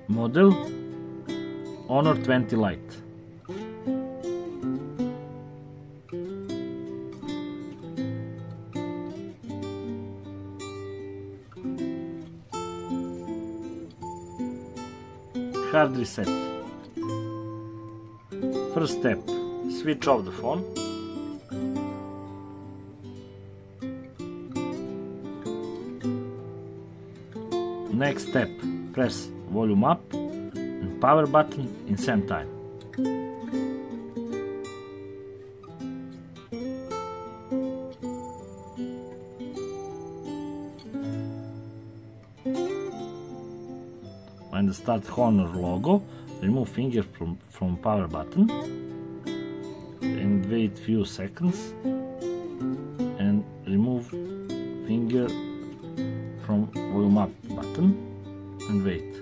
model Honor 20 Lite. Hard reset. First step, switch off the phone. Next step, press volume up and power button in same time. When the start Honor logo, remove finger from power button and wait few seconds and remove finger from volume up button and wait.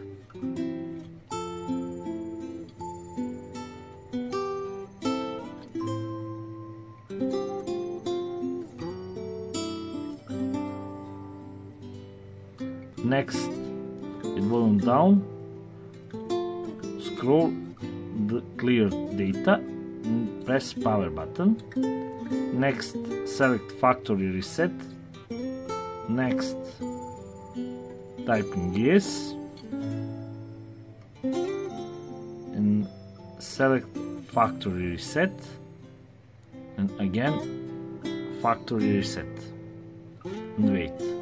Next, with volume down, scroll the clear data and press power button. Next, select factory reset. Next, typing yes and select factory reset and again factory reset and wait.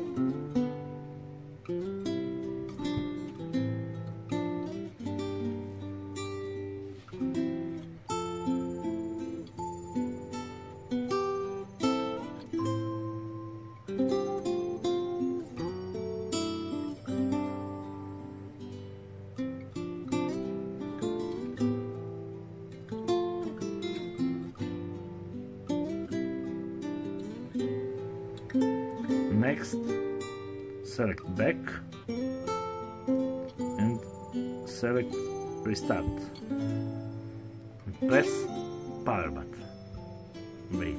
Next, select back and select restart. And press power button. Wait.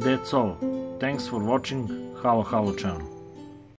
that's all. Thanks for watching Halo Halo channel.